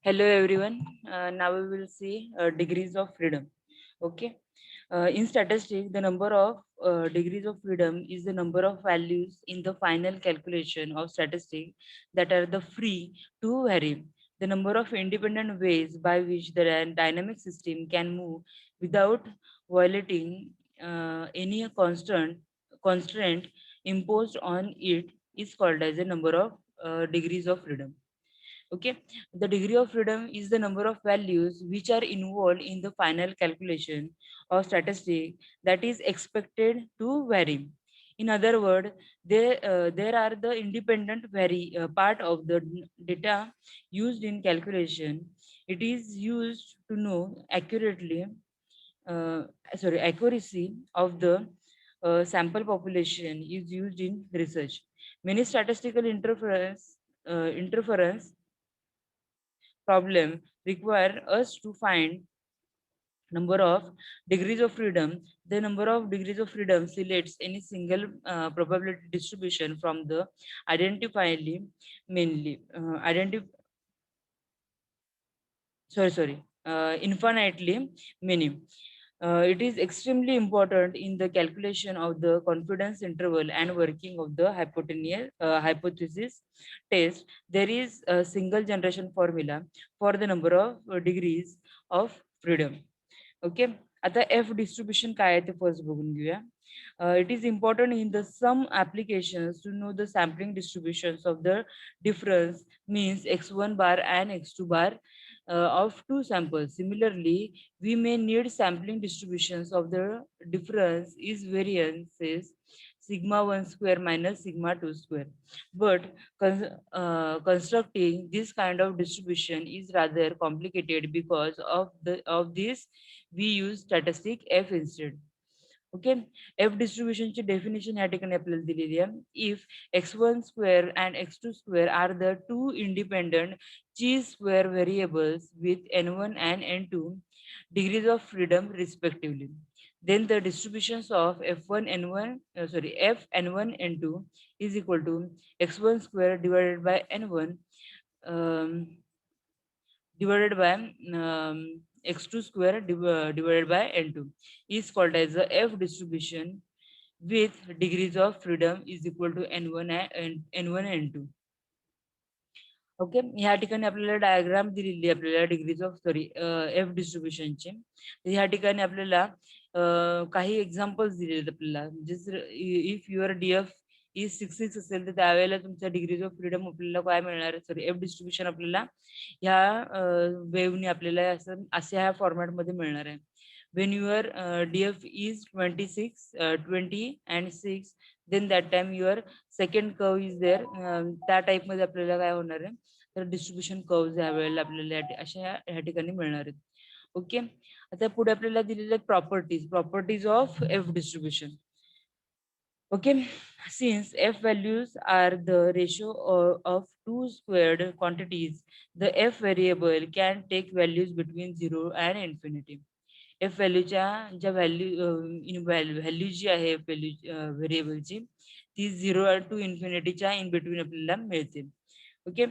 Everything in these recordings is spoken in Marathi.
Hello everyone. Now we will see degrees of freedom. Okay. In statistics, the number of degrees of freedom is the number of values in the final calculation of statistics that are the free to vary. The number of independent ways by which the dynamic system can move without violating any constraint imposed on it is called as the number of degrees of freedom. Okay, the degree of freedom is the number of values which are involved in the final calculation of statistic that is expected to vary. In other words, there are the independent vary part of the data used in calculation. It is used to know uh, accuracy of the sample population is used in research. Many statistical interference problem require us to find number of degrees of freedom. The number of degrees of freedom selects any single probability distribution from the identifiably mainly infinitely many. It is extremely important in the calculation of the confidence interval and working of the hypothesis test. There is a single generation formula for the number of degrees of freedom. Okay. आता एफ डिस्ट्रीब्युशन काय आहे ते फर्स्ट बघून घेऊया. It is important in the some applications to know the sampling distributions of the difference means x1 bar and x2 bar of two samples. Similarly, we may need sampling distributions of the difference is variances sigma 1 square minus sigma 2 square. But constructing this kind of distribution is rather complicated because of this we use statistic f instead. Okay, f distribution ची definition या ठिकाणी आपल्याला दिलेली आहे. If x1 square and x2 square are the two independent chi-square variables with n1 and n2 degrees of freedom respectively, then the distributions of f n1 n2 is equal to x1 square divided by n1 um, divided by x2 square divided by n2 is called as the f distribution with degrees of freedom is equal to n1 and n1 and n2. Okay, ह्या ठिकाणी आपल्याला डायग्राम दिलेली आहे आपल्याला डिग्रीज ऑफ एफ डिस्ट्रीब्युशनचे. ह्या ठिकाणी आपल्याला काही एक्झाम्पल्स दिलेले आहेत आपल्याला. म्हणजे इफ युअर डीएफ इज 66 असेल तर त्यावेळेला तुमच्या डिग्रीज ऑफ फ्रीडम आपल्याला काय मिळणार आहे, एफ डिस्ट्रीब्युशन आपल्याला ह्या वेव्हनी आपल्याला असं अशा ह्या फॉर्मॅटमध्ये मिळणार आहे. when your df is 26 20 and 6, then that time your second curve is there. त्या टाइप मध्ये आपल्याला काय होणार आहे, तर डिस्ट्रीब्युशन कर्व्ह ह्या वेळेला आपल्याला अशा ह्या ठिकाणी मिळणार आहेत. ओके, आता पुढे आपल्याला दिलेले properties of F distribution. Okay, since f values are the ratio of two squared quantities, the f variable can take values between 0 and infinity. F व्हॅल्यूच्या ज्या व्हॅल्यू जी आहे व्हेरिएबलची ती 0 टू इन्फिनिटीच्या इन बिटवीन आपल्याला मिळते. Okay,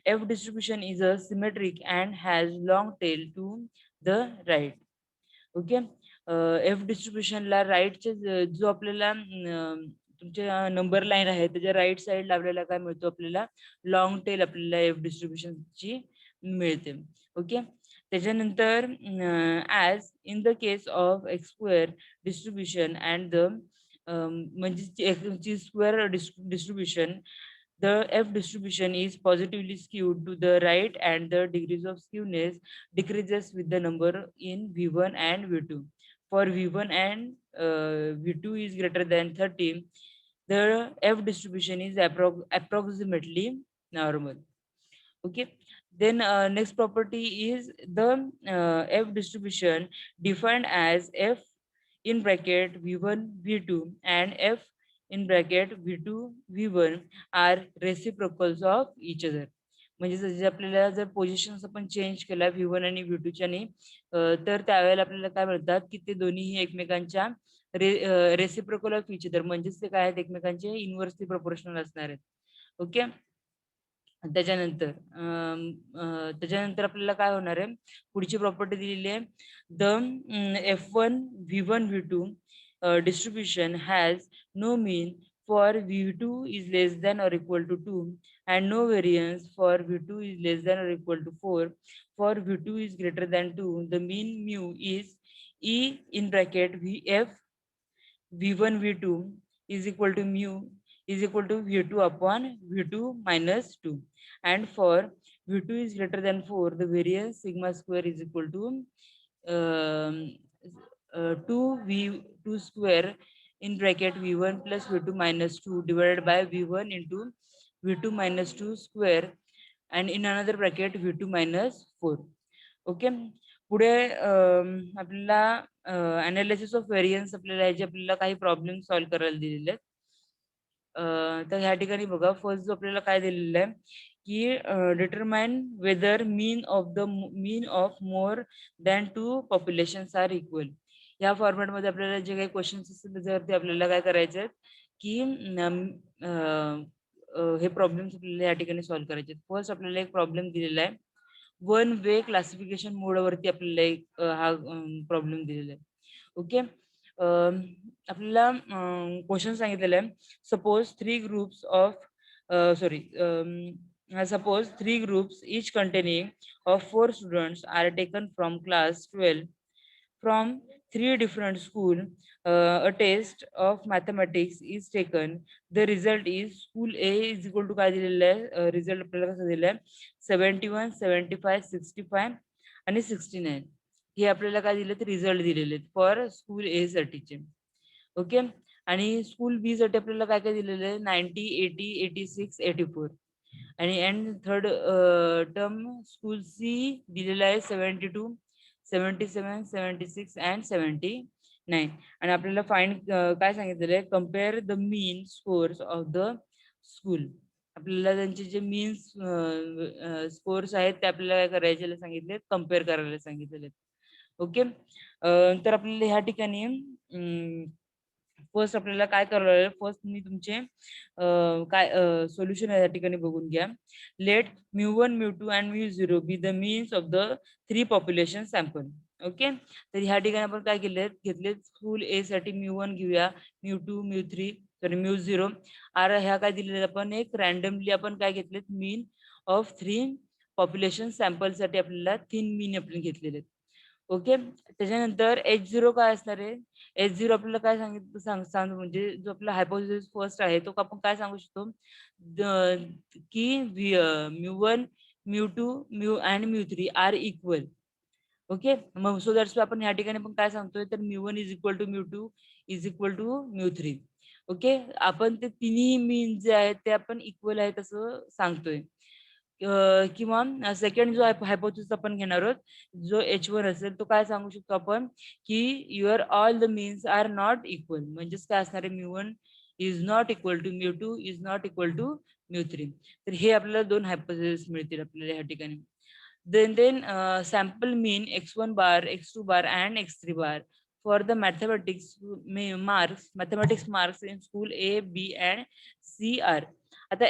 F distribution is a symmetric and has long tail to the right. Okay, एफ डिस्ट्रीब्युशनला राईटचे जो आपल्याला तुमच्या नंबर लाईन आहे त्याच्या राईट साईडला आपल्याला काय मिळतो, आपल्याला लॉंग टेल आपल्याला एफ डिस्ट्रीब्युशनची मिळते. ओके, त्याच्यानंतर as in the case of X square distribution and the म्हणजे square distribution, the f distribution is positively skewed to the right and the degrees of skewness decreases with the number in v1 and v2. For v1 and v2 is greater than 30, the f distribution is approximately normal. Okay, then next property is the f distribution defined as f in bracket v1 v2 and f in bracket v2 v1 are reciprocals of each other. म्हणजे जर आपल्याला जर पोझिशन्स आपण चेंज केला v1 आणि v2 च्यानी, तर त्यावेळेला आपल्याला काय म्हणतात की ते दोन्ही एकमेकांच्या रेसिप्रोकल ऑफ इच अदर, म्हणजेच ते काय आहेत, एकमेकांचे इनव्हर्सली प्रोपोर्शनल असणार आहेत. ओके, त्याच्यानंतर त्याच्यानंतर आपल्याला काय होणार आहे, पुढची प्रॉपर्टी दिलेली आहे, the F1 V1 V2 distribution has no mean for V2 is less than or equal to 2 and no variance for V2 is less than or equal to 4. For V2 is greater than 2, the mean mu is E in bracket VF V1 V2 is equal to mu is equal to V2 upon V2 minus 2. And for V2 is greater than 4, the variance sigma square is equal to um, 2V2 square in bracket V1 plus V2 minus 2 divided by V1 into V2 minus 2 square and in another bracket V2 minus 4. Okay. पुढे आपल्याला अनालिसिस ऑफ व्हेरियन्स आपल्याला ह्याचे आपल्याला काही प्रॉब्लेम सॉल्व्ह करायला दिलेले आहेत. तर ह्या ठिकाणी बघा, फर्स्ट जो आपल्याला काय दिलेलं आहे की determine whether mean of more than 2 populations are equal. या फॉर्मॅटमध्ये आपल्याला जे काही क्वेश्चन्स असतील त्याच्यावरती आपल्याला काय करायचे आहेत की हे प्रॉब्लेम्स आपल्याला या ठिकाणी सॉल्व्ह करायचे आहेत. फर्स्ट आपल्याला एक प्रॉब्लेम दिलेला आहे, वन वे क्लासिफिकेशन मोडवरती आपल्याला एक हा प्रॉब्लेम दिलेला आहे. ओके. आपल्याला क्वेश्चन सांगितलेलं आहे, suppose three groups of suppose three groups each containing of 4 students are taken from class 12 from three different school. A test of mathematics is taken. The result is school A is equal to काय दिलेलं आहे, रिझल्ट आपल्याला कसं दिलं आहे 71, 75, 65 आणि 69. हे आपल्याला काय दिले ते रिझल्ट दिलेले आहेत फॉर स्कूल ए साठीचे. ओके. आणि स्कूल बी साठी आपल्याला काय काय दिलेलं आहे 90, 80, 86, 84. आणि and third term school C दिलेला आहे 72, 77, 76 अँड 79. आणि आपल्याला फाइंड काय सांगितलेलं आहे, compare the mean scores of the school. आपल्याला त्यांचे जे मीन स्कोर्स आहेत ते आपल्याला काय करायचे सांगितले, कम्पेअर करायला सांगितलेले. ओके. तर आपल्याला ह्या ठिकाणी फर्स्ट आपल्याला काय करावं लागेल, फर्स्ट मी तुमचे काय सोल्युशन या ठिकाणी बघून घ्या. Let μ1 μ2 and μ0 be the means of the 3 population sample. Okay. तर ह्या ठिकाणी आपण काय केले घेतले, स्कूल ए साठी μ1 घेऊया, μ2 μ3 सॉरी μ0 आर ह्या काय दिलेल्या आपण एक रॅन्डमली आपण काय घेतलेत मीन ऑफ 3 पॉप्युलेशन सॅम्पल साठी आपल्याला 3 मीन आपण घेतलेले आहेत. ओके. त्याच्यानंतर H0 काय असणार आहे, H0 आपल्याला काय सांग म्हणजे जो आपला हायपोथेसिस फर्स्ट आहे तो आपण काय सांगू शकतो की μ1 μ2 μ आणि μ3 आर इक्वल. ओके. मग सो दॅट्स आपण या ठिकाणी पण काय सांगतोय तर μ1 is equal to μ2 is equal to μ3. Okay. आपण ते तिन्ही मीन जे आहेत ते आपण इक्वल आहेत असं सांगतोय. किंवा सेकंड जो हायपोथेसिस आपण घेणार आहोत जो H1 असेल तो काय सांगू शकतो आपण की your all the means are not equal. म्हणजेच काय असणार आहे, μ1 is not equal to μ2 is not equal to μ3. तर हे आपल्याला दोन हायपोथेसिस मिळतील आपल्याला या ठिकाणी. then sample mean x1 bar, x2 bar and x3 bar for the mathematics marks in school A, B and C are. आता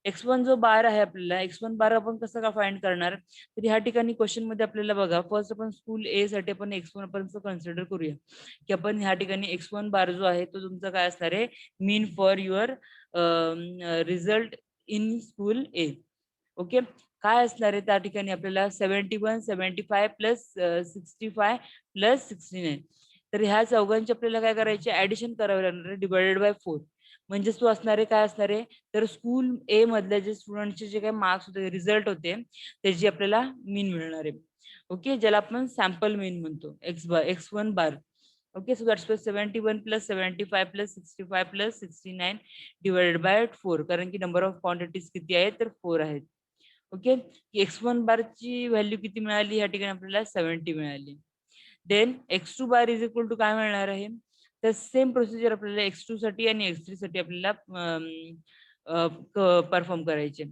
x1 जो बार आहे आपल्याला x1 बार आपण कसं का फाइंड करणार, तर ह्या ठिकाणी क्वेश्चन मध्ये आपल्याला बघा फर्स्ट आपण स्कूल ए साठी आपण x1 पर्यंत कन्सिडर करूया की आपण ह्या ठिकाणी x1 बार जो आहे तो तुमचा काय असणार आहे mean for your result in school A. Okay. काय असणार आहे त्या ठिकाणी आपल्याला 71, 75 प्लस 65 प्लस 69. तर ह्या चौघांची आपल्याला काय करायचे ऍडिशन करावे लागणार आहे डिवाइडेड बाय 4. म्हणजेच तो असणार आहे काय असणार आहे तर स्कूल ए मधल्या जे स्टुडंटचे जे काही मार्क्स होते रिझल्ट होते त्याची आपल्याला मीन मिळणार आहे. ओके. ज्याला आपण सॅम्पल मीन म्हणतो x1 bar. Okay. So that's 71 plus 75 plus 65 plus 69 divided by 4. कारण की नंबर ऑफ क्वांटिटीज किती आहेत तर 4 आहेत. ओके. x1 बारची व्हॅल्यू किती मिळाली या ठिकाणी आपल्याला 70 मिळाली. Then x2 bar is equal to काय मिळणार आहे, तर सेम प्रोसिजर आपल्याला x2 साठी आणि x3 साठी आपल्याला परफॉर्म करायचे.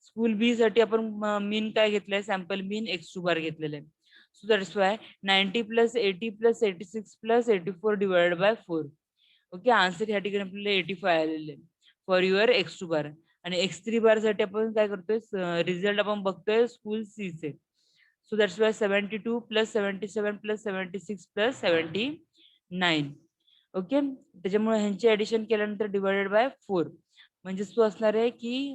स्कूल बी साठी आपण मीन काय घेतलंय सॅम्पल मीन x2 बार घेतलेलं आहे. So that's Y 90 plus 80 plus 86 plus 84 divided by 4. Okay. Answer या ठिकाणी आपल्याला 85 आलेले फॉर युअर x2 बार. आणि x3 बार साठी आपण काय करतोय, रिझल्ट आपण बघतोय स्कूल सी चे. So that's Y 72 plus 77 plus 76 plus 79. Okay, त्याच्यामुळे ह्यांची ऍडिशन केल्यानंतर डिवायडेड बाय 4 म्हणजे तो असणार आहे की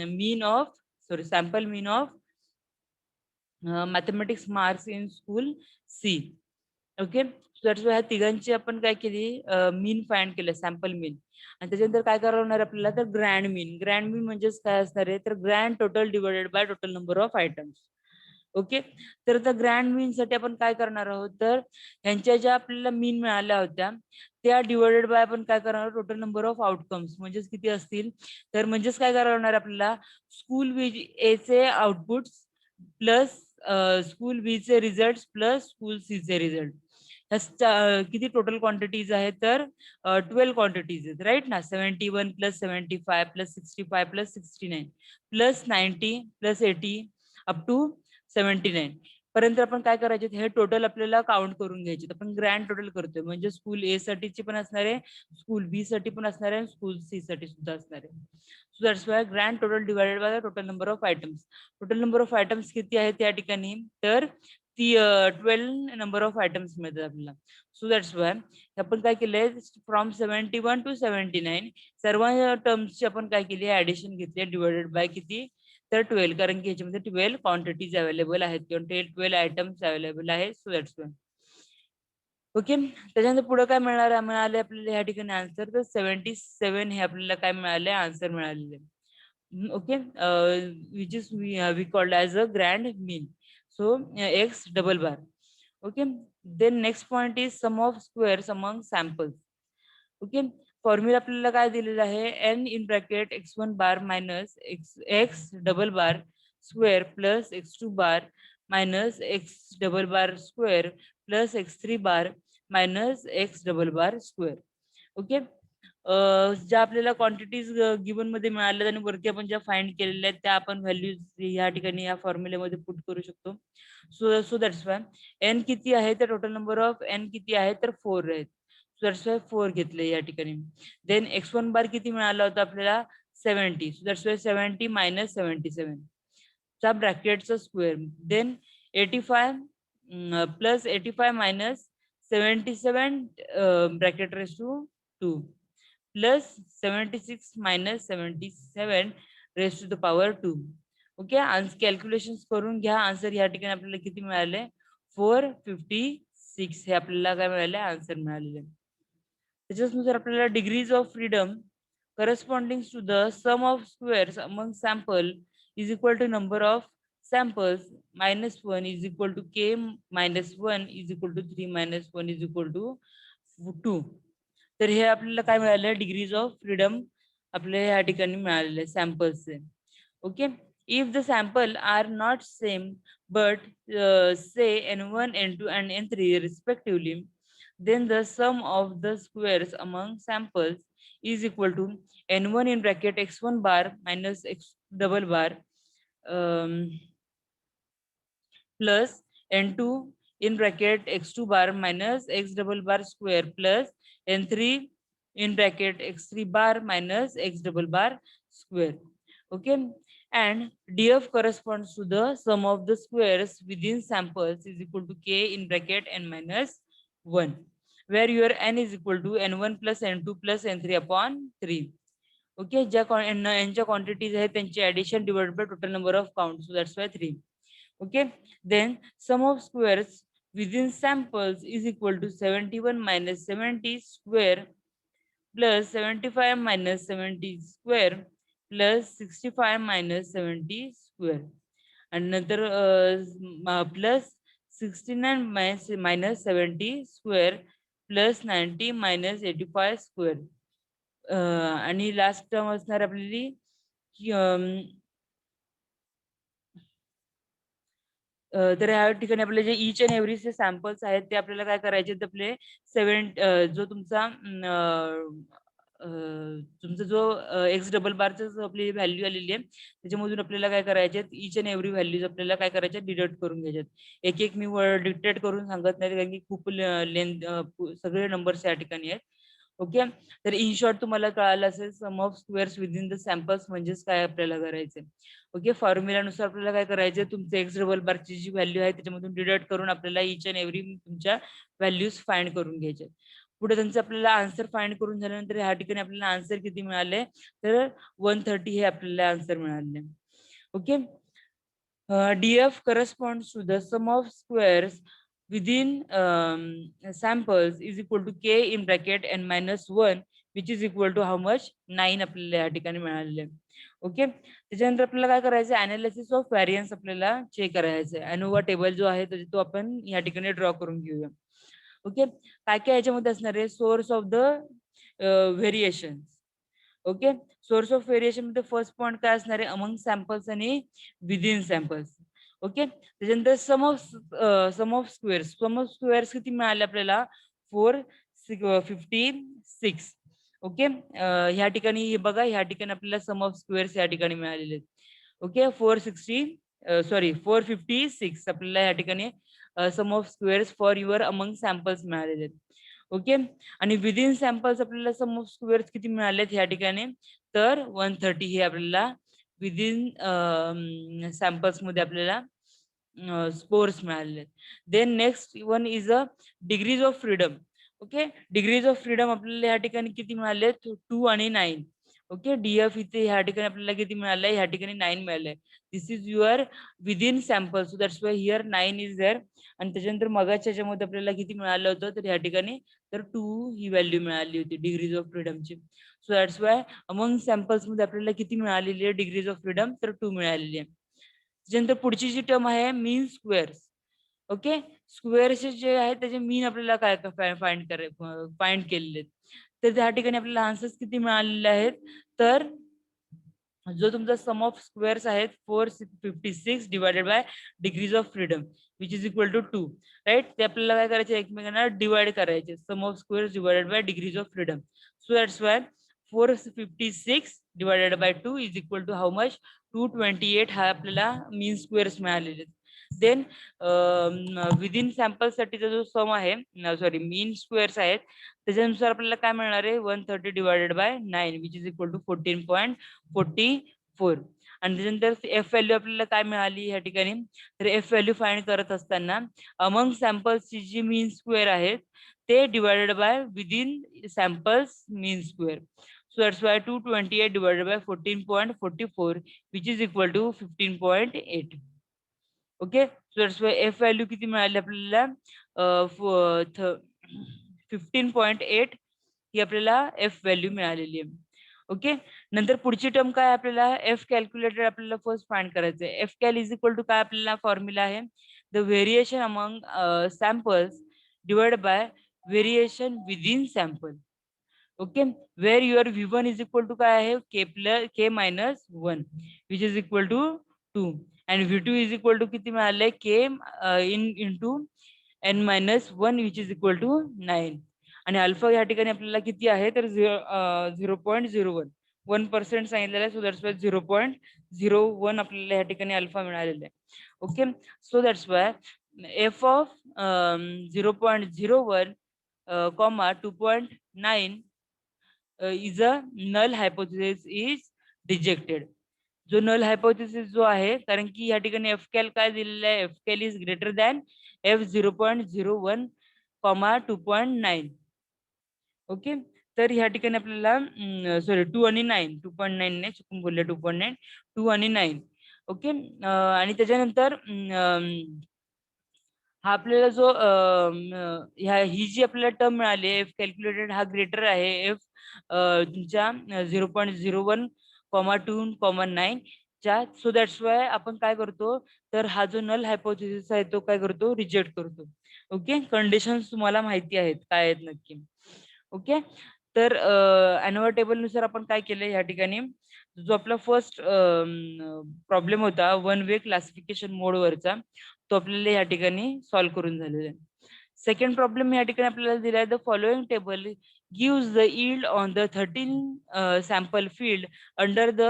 mean of sample mean of mathematics marks in school C. Okay, that's ह्या तिघांची आपण काय केली, मीन फाइंड केलं, सॅम्पल मीन. आणि त्याच्यानंतर काय करावं लागणार आपल्याला, तर ग्रँड मीन. ग्रँड मीन म्हणजेच काय असणार आहे, तर grand total divided by total number of items. Okay, तर त्या ग्रँड मीन साठी आपण काय करणार आहोत, तर यांच्या ज्या आपल्याला मीन मिळाल्या होत्या त्या डिवायडेड बाय आपण काय करणार, टोटल नंबर ऑफ आउटकम्स म्हणजेच किती असतील, तर म्हणजेच काय करावं लागणार आपल्याला, स्कूल ए चे आउटपुट प्लस स्कूल बी चे रिझल्ट प्लस स्कूल सी चे रिझल्ट. किती टोटल क्वांटिटीज आहेत, तर 12 क्वांटिटीज आहेत, राईट ना. 71 plus 75 plus 65 plus 69 plus 90 plus 80 up to 79 पर्यंत आपण काय करायचे, हे टोटल आपल्याला काउंट करून घ्यायचे. आपण ग्रँड टोटल करतोय म्हणजे स्कूल ए साठीची पण असणार आहे, स्कूल बी साठी पण असणार आहे, स्कूल सी साठी सुद्धा असणार आहे. So that's Y grand total divided by total number of items. Total number of items किती आहेत या ठिकाणी, तर ती 12 नंबर ऑफ आयटम्स मिळतात आपल्याला. सो दॅट्स वाय आपण काय केलंय, फ्रॉम 71 टू 79 सर्व टर्म्सची आपण काय केली, ऍडिशन घेतली डिवायडेड बाय किती, तर 12, कारण की ह्याच्यामध्ये 12 क्वांटिटीज अवेलेबल आहेत किंवा 12 आयटम्स अवेलेबल आहेत. So that's Y. ओके, त्याच्यानंतर पुढे काय मिळाले आपल्याला या ठिकाणी आन्सर, तर 77 हे आपल्याला काय मिळाले, आन्सर मिळालेले. Okay, which is we called as a grand mean. So X double bar. Okay, then next point is sum of squares among samples. Okay, formula आपल्याला काय दिलेला आहे, N in bracket x1 bar minus X double bar square plus x2 bar minus X double bar square plus x3 bar minus X double bar square. Okay, ज्या आपल्याला क्वांटिटीज गिवन मध्ये मिळाल्या आणि वरती आपण ज्या फाइंड केलेल्या आहेत त्या आपण व्हॅल्यूज या ठिकाणी या फॉर्म्युलेमध्ये पुट करू शकतो. सो दॅट्स वाय एन किती आहे, तर टोटल नंबर ऑफ एन किती आहे, तर 4 आहेत. सो दॅट्स वाय 4 घेतले या ठिकाणी. देन x1 बार किती मिळाला होता आपल्याला, 70. सो दॅट्स वाय 70 मायनस 77 चा ब्रॅकेटचा स्क्वेअर. Then 85 plus 85 minus 77 bracket raise to 2 plus 76 minus 77 raise to the power 2. Okay, calculation करून घ्या. आन्सर या ठिकाणी आपल्याला किती मिळाले, 456 हे आपल्याला काय मिळाले, आन्सर मिळालेले. त्याच्यानुसार आपल्याला degrees of freedom corresponding to the sum of squares among sample is equal to number of samples minus 1 is equal to k minus 1 is equal to 3 minus 1 is equal to 2. तर हे आपल्याला काय मिळालं, डिग्रीज ऑफ फ्रीडम आपल्याला या ठिकाणी मिळालेले सॅम्पल्सचे. Okay, if the sample are not same but say n1 n2 and n3 respectively, then the sum of the squares among samples is equal to n1 in bracket x1 bar minus x double bar plus n2 in bracket x2 bar minus x double bar square plus n3 in bracket x3 bar minus x double bar square. Okay, and df corresponds to the sum of the squares within samples is equal to k in bracket n minus 1, where your n is equal to n1 plus n2 plus n3 upon 3. Okay, ज्या यांच्या क्वांटिटीज आहेत त्यांची addition divide by total number of count. So that's why 3. Okay, then sum of squares within samples is equal to 71 minus 70 square plus 75 minus 70 square plus 65 minus 70 square. आणि नंतर plus 69 minus 70 square plus 90 minus 85 square. आणि लास्ट टर्म असणार आपली तर या ठिकाणी आपले जे इच अँड एव्हरी सॅम्पल्स आहेत ते आपल्याला काय करायचे, आपले जो तुमचा जो एक्स डबल बारचा जो आपली व्हॅल्यू आलेली आहे त्याच्यामधून आपल्याला काय करायचे, इच अँड एव्हरी व्हॅल्यूज आपल्याला काय करायचे, डिडक्ट करून घ्यायच्यात. एक एक मी डिक्टेट करून सांगत नाही कारण की खूप लेंथ सगळे नंबर्स या ठिकाणी आहेत. ओके. तर इन शॉर्ट तुम्हाला कळालं असेल sum of squares within the samples म्हणजेच काय आपल्याला करायचंय. ओके. फॉर्म्युलानुसार आपल्याला काय करायचंय, तुमचे एक्स डबल बारची जी व्हॅल्यू आहे त्याच्यामधून डिडक्ट करून आपल्याला इच अँड एव्हरी तुमच्या व्हॅल्यूज फाइंड करून घ्यायचे. पुढे त्यांचं आपल्याला आन्सर फाइंड करून झाल्यानंतर ह्या ठिकाणी आपल्याला आन्सर किती मिळाले, तर 130 हे आपल्याला आन्सर मिळाले. Okay. DF corresponds to the sum of squares within samples is equal to k in bracket n minus 1 which is equal to how much 9 आपल्याला या ठिकाणी मिळालेले. ओके. त्याच्यानंतर आपल्याला काय करायचं, अनालिसिस ऑफ व्हॅरियन्स आपल्याला चेक करायचं आहे. अनोवा टेबल जो आहे तो आपण या ठिकाणी ड्रॉ करून घेऊया. ओके. काय काय याच्यामध्ये असणार आहे, source of the variation. Okay. Source of variation मध्ये फर्स्ट पॉइंट काय असणार आहे, अमंग सॅम्पल्स आणि विदिन सॅम्पल्स. ओके. त्याच्यानंतर सम ऑफ स्क्वेअर्स किती मिळाले आपल्याला, 456. ओके. ह्या ठिकाणी हे बघा, ह्या ठिकाणी आपल्याला सम ऑफ स्क्वेअर्स या ठिकाणी मिळालेले आहेत. ओके. 456 आपल्याला या ठिकाणी sum of squares for your among samples मिळालेले आहेत. ओके. आणि विदिन सॅम्पल्स आपल्याला सम ऑफ स्क्वेअर्स किती मिळालेत या ठिकाणी, तर 130 हे आपल्याला विदिन सॅम्पल्स मध्ये आपल्याला स्कोर्स मिळालेले. Then next one is a degrees of freedom. Okay. Degrees of freedom आपल्याला या ठिकाणी किती मिळाले, 2 आणि 9. ओके. डीएफ इथे ह्या ठिकाणी आपल्याला किती मिळालंय, ह्या ठिकाणी 9 मिळालंय. This is your within sample, so that's why here 9 is there. आणि त्याच्यानंतर मगाच्या ह्याच्यामध्ये आपल्याला किती मिळालं होतं, तर ह्या ठिकाणी तर 2 ही व्हॅल्यू मिळाली होती डिग्रीज ऑफ फ्रीडमची. So that's why among samples मध्ये आपल्याला किती मिळालेली आहे डिग्रीज ऑफ फ्रीडम, तर 2 मिळालेली आहे. त्याच्यानंतर पुढची जी टर्म आहे मीन स्क्वेअर्स. ओके. स्क्वेअरचे जे आहेत त्याचे मीन आपल्याला काय फाइंड केलेले आहेत. तर त्या ठिकाणी आपल्याला आन्सर्स किती मिळालेले आहेत, तर जो तुमचा सम ऑफ स्क्वेअर्स आहेत 456 divided by degrees of freedom which is equal to 2. Right. ते आपल्याला काय करायचे, एकमेकांना डिवाइड करायचे. Sum of squares divided by degrees of freedom. So that's why 456 divided by 2 is equal to how much, 228 हा आपल्याला मीन स्क्वेअर्स मिळालेले. देन विदिन सॅम्पल साठीचा जो सम आहे, सॉरी मीन स्क्वेअर्स आहेत, त्याच्यानुसार आपल्याला काय मिळणार आहे, 130 divided by 9 which is equal to 14.44. आणि त्याच्यानंतर एफ व्हॅल्यू आपल्याला काय मिळाली या ठिकाणी, तर एफ व्हॅल्यू फाइंड करत असताना अमंग सॅम्पल्सची जी मीन स्क्वेअर आहेत ते divided by within samples mean square. So that's why 228 divided by 14.44 which is equal to 15.8. Okay. So that's why F value किती मिळाली आपल्याला, 15.8 ही आपल्याला एफ व्हॅल्यू मिळालेली आहे. ओके. नंतर पुढची टर्म काय आपल्याला, एफ कॅल्क्युलेटेड आपल्याला फर्स्ट फाइंड करायचं आहे. F cal is equal to काय आपल्याला फॉर्म्युला आहे, the variation among samples divide by variation within sample. Okay. Where your V1 is equal to काय आहे, k minus 1 which is equal to 2. आणि V2 इज इक्वल टू किती मिळालंय, k into n minus 1 which is equal to 9. आणि अल्फा या ठिकाणी आपल्याला किती आहे, तर 0.01 1% सांगितलेलं आहे. सो दॅट्स वाय 0.01 आपल्याला या ठिकाणी अल्फा मिळालेला आहे. Okay. So that's why F of 0.01 comma 2.9 is a null hypothesis is rejected. जो नल हायपोथेसिस जो आहे, कारण की या ठिकाणी एफ कॅल काय दिलेलं आहे, F cal is greater than F 0.01 comma 2.9. Okay. तर ह्या ठिकाणी आपल्याला सॉरी 2 आणि 9, 2.9 ने चुकून बोलले, 2.9, 2 आणि 9. ओके. आणि त्याच्यानंतर हा आपल्याला जो ही जी आपल्याला टर्म मिळाली एफ कॅल्क्युलेटेड हा ग्रेटर आहे एफ तुमच्या 0.01 कॉमा 2 कॉमा 9 च्या. सो दॅट्स वाय आपण काय करतो, तर हा जो नल हायपोथेसिस आहे तो काय करतो, रिजेक्ट करतो. ओके. कंडिशन्स तुम्हाला माहिती आहेत काय आहेत नक्की. ओके. तर अॅन्युअल टेबल नुसार आपण काय केलं या ठिकाणी, जो आपला फर्स्ट प्रॉब्लेम होता वन वे क्लासिफिकेशन मोडवरचा, तो आपल्याला या ठिकाणी सॉल्व्ह करून झालेला आहे. सेकंड प्रॉब्लेम या ठिकाणी आपल्याला दिला आहे, the following table gives the yield on the 13 sample field under the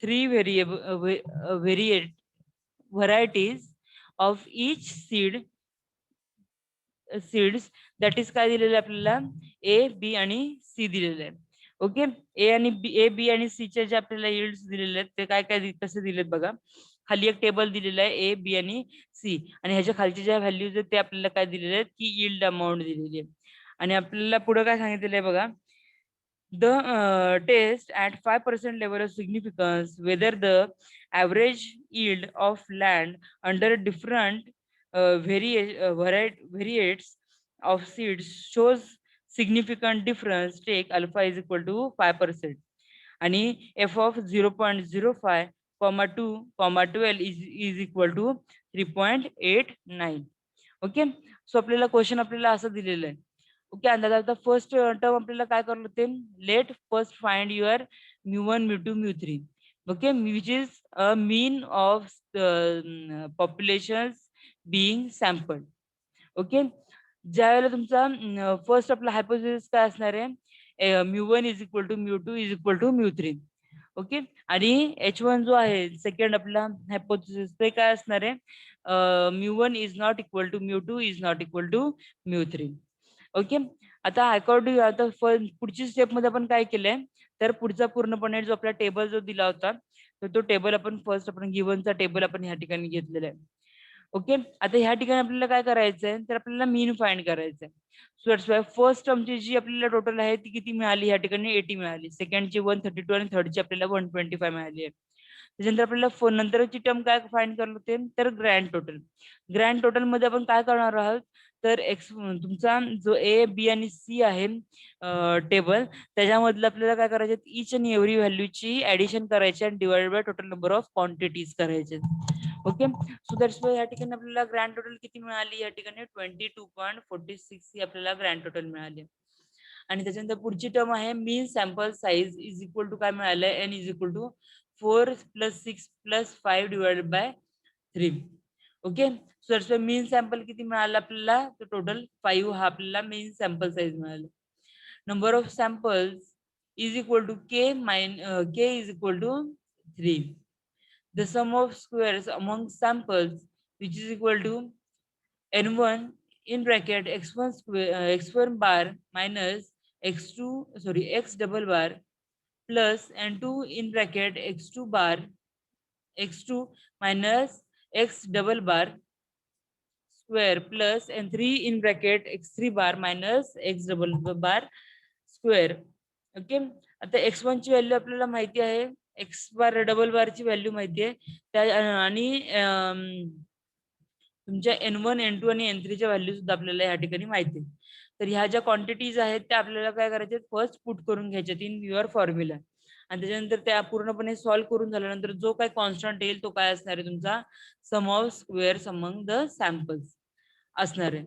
3 व्हेरिएट varieties of each seed seeds that is काय दिलेलं आहे आपल्याला ए बी आणि सी दिलेलं आहे. ओके, ए बी आणि सी चे जे आपल्याला यील्ड्स दिलेले आहेत ते काय काय कसे दिलेत बघा. खाली एक टेबल दिलेलं आहे ए बी आणि सी आणि ह्याच्या खालचे ज्या व्हॅल्यूज आहेत ते आपल्याला काय दिलेले आहेत की यील्ड अमाऊंट दिलेली आहे. आणि आपल्याला पुढे काय सांगितलेलं आहे बघा. The test at 5% level of significance whether the average yield of land under different variates of seeds shows significant difference. Take alpha is equal to 5% and f of 0.05 comma 2 comma 12 is equal to 3.89. Okay, so आपल्याला क्वेश्चन आपल्याला असं दिलेलं आहे. ओके, अंदाज फर्स्ट टर्म आपल्याला काय करायला होते. लेट फर्स्ट फाइंड युअर म्यू1 म्यू2 म्यू3. Okay, which is a mean of population being sample. Okay, ज्या वेळेला तुमचा फर्स्ट आपला हायपोथेसिस काय असणार आहे म्यू1 इज इक्वल टू म्यू2 इज इक्वल टू म्यू3. ओके, आणि H1 जो आहे सेकंड आपला हायपोथेसिस ते काय असणार आहे म्यू1 इज नॉट इक्वल टू म्यू2 इज नॉट इक्वल टू म्यू3. ओके, आता अकॉर्डिंग आता पुढची स्टेप मध्ये आपण काय केलंय तर पुढचा पूर्णपणे जो आपला टेबल जो दिला होता तर तो टेबल आपण फर्स्ट आपण गिव्हनचा टेबल आपण ह्या ठिकाणी घेतलेला आहे. ओके, आता ह्या ठिकाणी आपल्याला काय करायचंय तर आपल्याला मीन फाइंड करायचंय. सो दॅट्स वाय फर्स्ट टर्मची जी आपल्याला टोटल आहे ती किती मिळाली ह्या ठिकाणी 80 मिळाली. सेकंडची 132 आणि थर्डची आपल्याला 125 मिळाली आहे. त्याच्यानंतर आपल्याला नंतरची टर्म काय फाइंड करणार होते तर ग्रँड टोटल. ग्रँड टोटल मध्ये आपण काय करणार आहोत तर तुमचा जो ए बी आणि सी आहे टेबल त्याच्यामधलं आपल्याला काय करायचे इच आणि एव्हरी व्हॅल्यूची ऍडिशन करायची आणि divide by total number of quantities करायचे. ओके, सो दॅट्स वाय या ठिकाणी आपल्याला ग्रँड टोटल किती मिळाली या ठिकाणी 22.46 ही आपल्याला ग्रँड टोटल मिळाली. आणि त्याच्यानंतर पुढची टर्म आहे mean sample size is equal to काय मिळालंय N is equal to 4 + 6 + 5 divided by 3. Okay, so that's why mean sample किती मिळालं आपल्याला तर टोटल 5 हा आपल्याला मीन सॅम्पल साईज मिळाला. Number of samples is equal to K is equal to 3. The sum of squares among samples which is equal to n1 in bracket x1 square x1 bar minus x2 x double bar plus n2 in bracket x2 bar x2 minus x double bar square plus n3 in bracket x3 bar minus x double bar square. Okay, आता x1 ची व्हॅल्यू आपल्याला माहिती आहे, एक्स बार डबल बारची व्हॅल्यू माहिती आहे त्या आणि तुमच्या N1 N2 आणि N3 च्या व्हॅल्यू सुद्धा आपल्याला या ठिकाणी माहिती आहे. तर ह्या ज्या क्वांटिटीज आहेत त्या आपल्याला काय करायचे फर्स्ट पुट करून घ्यायच्यात इन युअर फॉर्म्युला आणि त्याच्यानंतर त्या पूर्णपणे सॉल्व्ह करून झाल्यानंतर जो काय कॉन्स्टंट येईल तो काय असणार आहे तुमचा sum of squares among the samples असणार आहे.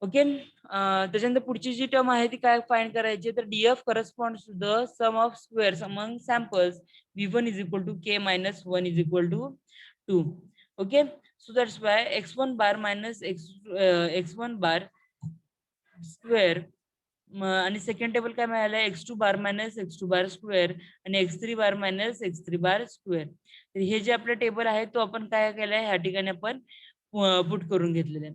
ओके, त्याच्यानंतर पुढची जी टर्म आहे ती काय फाइंड करायची तर DF corresponds to the sum of squares among samples v1 is equal to k minus 1 is equal to 2. Okay, so that's why x1 bar minus x1 bar square आणि सेकंड टेबल काय मिळालं x2 bar minus x2 bar square आणि x3 bar minus x3 bar square. तर हे जे आपलं टेबल आहे तो आपण काय केलंय ह्या ठिकाणी आपण पुट करून घेतलेलं आहे.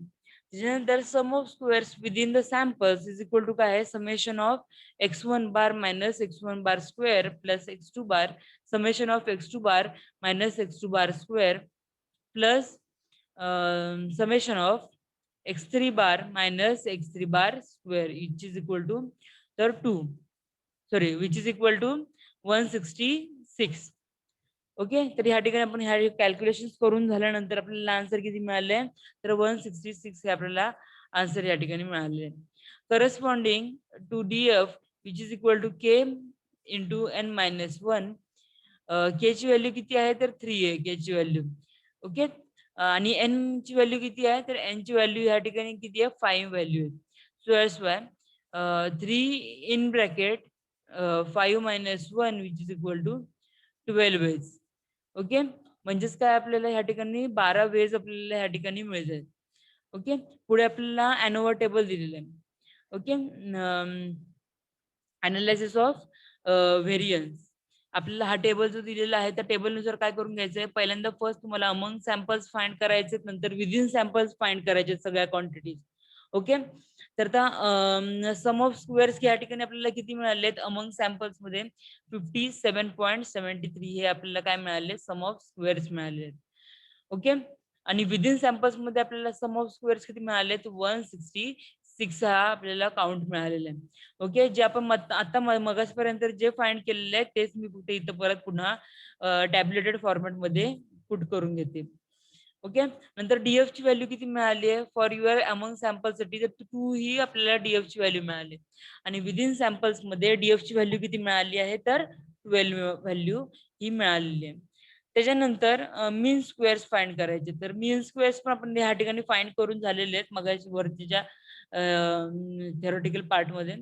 त्याच्यानंतर sum of squares within the samples is equal to काय आहे summation of x1 bar minus x1 bar square plus x2 bar summation of x2 bar minus x2 bar square plus summation of x3 bar minus x3 bar square which is equal to तर 2 which is equal to 166. Okay, तर ह्या ठिकाणी आपण ह्या कॅल्क्युलेशन करून झाल्यानंतर आपल्याला आन्सर किती मिळाले तर 166 हे आपल्याला आन्सर या ठिकाणी मिळाले. Corresponding to DF which is equal to K into n minus 1. K ची व्हॅल्यू किती आहे तर 3 आहे के ची व्हॅल्यू. ओके, आणि एन ची व्हॅल्यू किती आहे तर एन ची व्हॅल्यू या ठिकाणी किती आहे 5 व्हॅल्यू आहे. So that's why 3 in bracket 5 minus 1 which is equal to 12 ways. Okay, म्हणजेच काय आपल्याला ह्या ठिकाणी 12 वेज आपल्याला ह्या ठिकाणी मिळतात. ओके, पुढे आपल्याला एनोवा टेबल दिलेलं आहे. ओके, अनालिसिस ऑफ व्हेरियन्स आपल्याला हा टेबल जो दिलेला आहे त्या टेबलनुसार काय करून घ्यायचंय पहिल्यांदा फर्स्ट तुम्हाला अमंग सॅम्पल्स फाइंड करायचे नंतर विदिन सॅम्पल्स फाइंड करायचे सगळ्या क्वांटिटीज. ओके. तर आता सम ऑफ स्क्वेअर्स या ठिकाणी आपल्याला किती मिळालेत अमंग सॅम्पल्स मध्ये 57.73 हे आपल्याला काय मिळाले सम ऑफ स्क्वेअर्स मिळाले. ओके. आणि विदिन सॅम्पल्स मध्ये आपल्याला सम ऑफ स्क्वेअर्स किती मिळालेत 166 हा आपल्याला काउंट मिळालेला आहे. ओके. जे आपण आता मगासपर्यंत जे फाइंड केलेले आहे तेच मी कुठे इथं परत पुन्हा टॅब्युलेटेड फॉर्मॅट मध्ये पुट करून घेते. ओके. नंतर डीएफ ची व्हॅल्यू किती मिळाली आहे फॉर युअर अमंग सॅम्पल्ससाठी तर 2 ही आपल्याला डीएफ ची व्हॅल्यू मिळाली. आणि विदिन सॅम्पल्स मध्ये डीएफ ची व्हॅल्यू किती मिळाली आहे तर 12 व्हॅल्यू ही मिळालेली आहे. त्याच्यानंतर मीन स्क्वेअर्स फाइंड करायचे. तर मीन स्क्वेअर्स पण आपण ह्या ठिकाणी फाइंड करून झालेले आहेत मगाशी वरतीच्या थेरोटिकल पार्ट मध्ये.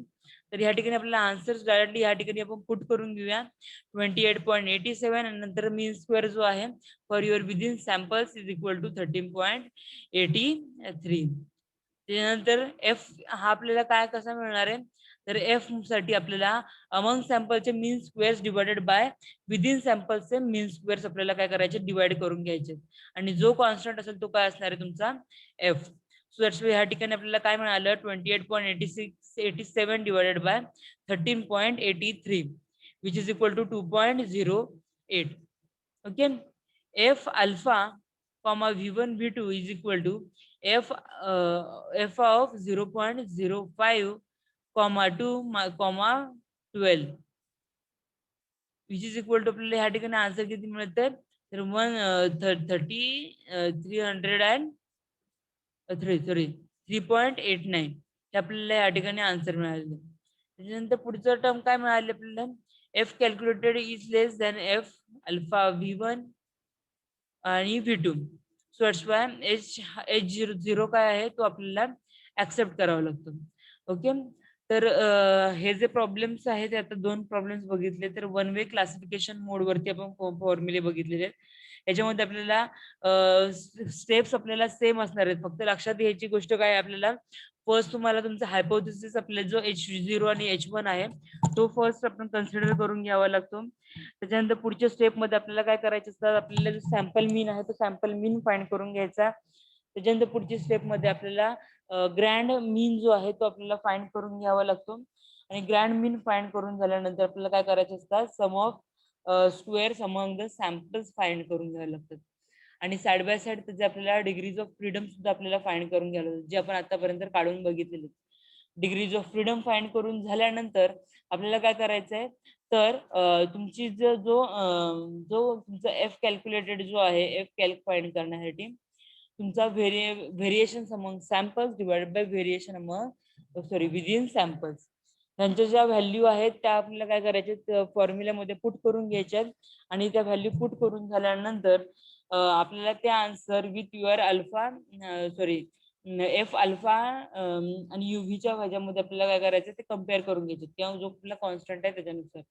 तर ह्या ठिकाणी आपल्याला आन्सर्स डायरेक्टली ह्या ठिकाणी आपण पुट करून घेऊया 28.87 आणि नंतर मीन स्क्वेअर जो आहे for your within samples is equal to 13.83. त्यानंतर एफ हा आपल्याला काय कसा मिळणार आहे तर एफ साठी आपल्याला अमंग सॅम्पलचे mean squares divided by within सॅम्पल्सचे मीन स्क्वेअर्स आपल्याला काय करायचे डिवाइड करून घ्यायचे. आणि जो कॉन्स्टंट असेल तो काय असणार आहे तुमचा एफ. सो दॅट्स ह्या ठिकाणी आपल्याला काय मिळालं 28.87 divided by 13.83 which is equal to 2.08. Okay. F alpha comma V1 V2 is equal to F F of 0.05 comma 2 comma 12 which is equal to आपल्याला ह्या ठिकाणी आन्सर किती मिळते तर 3.89 हे आपल्याला या ठिकाणी आन्सर मिळाले. त्याच्यानंतर पुढचं टर्म काय मिळाले आपल्याला F calculated is less than F alpha V1 आणि V2. So that's Y H0 काय आहे तो आपल्याला ऍक्सेप्ट करावा लागतो. ओके. तर हे जे प्रॉब्लेम्स आहेत आता 2 प्रॉब्लेम्स बघितले तर वन वे क्लासिफिकेशन मोड वरती आपण फॉर्म्युले बघितलेले आहेत. याच्यामध्ये आपल्याला स्टेप्स आपल्याला सेम असणार आहेत. फक्त लक्षात घ्यायची गोष्ट काय आपल्याला फर्स्ट तुम्हाला तुमचा हायपोथेसिस आपल्याला जो H0 आणि H1 आहे तो फर्स्ट आपण कन्सिडर करून घ्यावा लागतो. त्याच्यानंतर पुढच्या स्टेप मध्ये आपल्याला काय करायचं असतं आपल्याला जो सॅम्पल मीन आहे तो सॅम्पल मीन फाइंड करून घ्यायचा. त्याच्यानंतर पुढच्या स्टेप मध्ये आपल्याला ग्रँड मीन जो आहे तो आपल्याला फाइंड करून घ्यावा लागतो. आणि ग्रँड मीन फाइंड करून झाल्यानंतर आपल्याला काय करायचं असतं sum of squares among the samples find करून घ्यावे लागतात. आणि साइड बाय साइड त्याचे आपल्याला डिग्रीज ऑफ फ्रीडम सुद्धा आपल्याला फाइंड करून घ्यायला लागतात जे आपण आतापर्यंत काढून बघितलेले. डिग्रीज ऑफ फ्रीडम फाइंड करून झाल्यानंतर आपल्याला काय करायचंय तर तुमची जो जो तुमचा एफ कॅल्क्युलेटेड जो आहे एफ कॅल्क फाइंड करण्यासाठी तुमचा variation among samples divided by variation among within samples त्यांच्या ज्या व्हॅल्यू आहेत त्या आपल्याला काय करायचे फॉर्म्युल्यामध्ये पुट करून घ्यायच्यात. आणि त्या व्हॅल्यू पुट करून झाल्यानंतर आपल्याला त्या answer with your alpha F alpha आणि युव्हीच्या ह्याच्यामध्ये आपल्याला काय करायचं ते कम्पेअर करून घ्यायचे किंवा जो आपला कॉन्स्टंट आहे त्याच्यानुसार.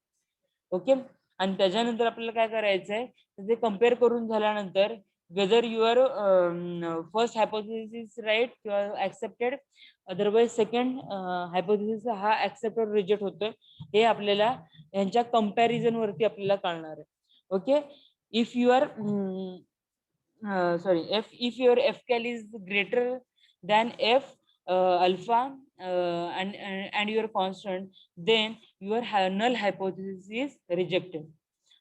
ओके. आणि त्याच्यानंतर आपल्याला काय करायचंय ते कम्पेअर करून झाल्यानंतर whether your first hypothesis right किंवा ऍक्सेप्टेड अदरवाइज सेकंड हायपोथेसिस हा ऍक्सेप्टेड रिजेक्ट होतोय हे आपल्याला यांच्या कंपॅरिझन वरती आपल्याला कळणार आहे. Okay. If your if your fcal is greater than f alpha and your constant then your null hypothesis is rejected.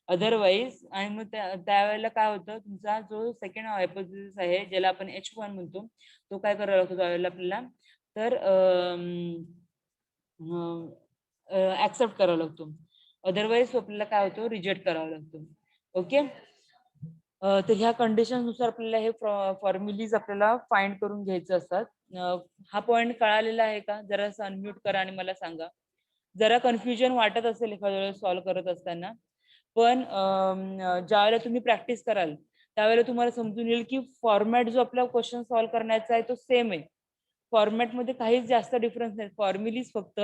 Otherwise आणि मग त्यावेळेला काय होतं तुमचा जो सेकंड हायपोथेसिस आहे ज्याला आपण H1 म्हणतो तो काय करावा लागतो त्यावेळेला आपल्याला तर ऍक्सेप्ट करावा लागतो. अदरवाइज आपल्याला काय होतो रिजेक्ट करावा लागतो. ओके. तर ह्या कंडिशन नुसार आपल्याला हे फॉर्म्युलीज आपल्याला फाइंड करून घ्यायचे असतात. हा पॉइंट कळालेला आहे का जरा अनम्यूट करा आणि मला सांगा. जरा कन्फ्युजन वाटत असेल एखाद्या वेळेस सॉल्व्ह करत असताना पण ज्यावेळेला तुम्ही प्रॅक्टिस कराल त्यावेळेला तुम्हाला समजून येईल की फॉर्मॅट जो आपला क्वेश्चन सॉल्व्ह करण्याचा आहे तो सेम आहे. फॉर्मॅटमध्ये काहीच जास्त डिफरन्स नाही. फॉर्म्युलीज फक्त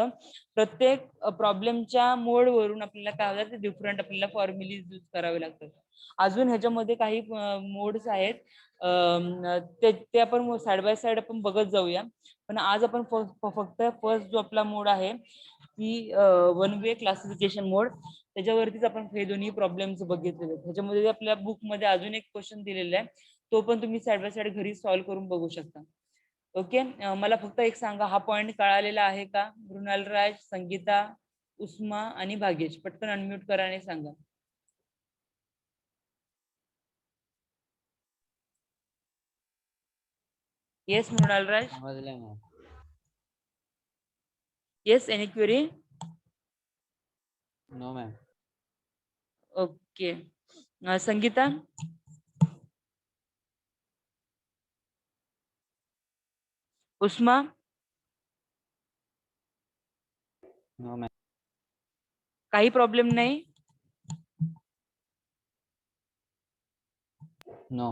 प्रत्येक प्रॉब्लेमच्या मोड वरून आपल्याला काय होतं डिफरंट आपल्याला फॉर्म्युलीज यूज करावे लागतात. अजून ह्याच्यामध्ये काही मोड्स आहेत ते आपण साइड बाय साइड आपण बघत जाऊया. पण आज आपण फक्त फर्स्ट जो आपला मोड आहे की वन वे क्लासिफिकेशन मोड त्याच्यावरतीच आपण हे दोन्ही प्रॉब्लेम्स बघितलेले. ह्याच्यामध्ये आपल्या बुक मध्ये अजून एक क्वेश्चन दिलेला आहे तो पण तुम्ही साइड बाय साइड घरी सॉल्व्ह करून बघू शकता. ओके. मला फक्त एक सांगा, हा पॉइंट कळालेला आहे का? मृणालराज, संगीता, उस्मा आणि भाग्येश, पटकन अनम्यूट करा आणि सांगा. येस मृणालराज. समजले ma'am. Yes, any query? No ma'am. Okay. Sangeeta? Usma? No ma'am. काही प्रॉब्लेम नाही? नो.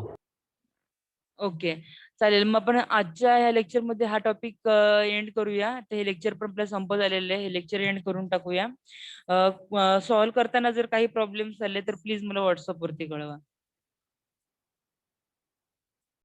ओके, चालेल. मग आपण आजच्या ह्या लेक्चर मध्ये हा टॉपिक एंड करूया. तर हे लेक्चर पण आपलं संपत आलेलं आहे. हे लेक्चर एंड करून टाकूया. सॉल्व्ह करताना जर काही प्रॉब्लेम्स झाले तर प्लीज मला व्हॉट्सअप वरती कळवा.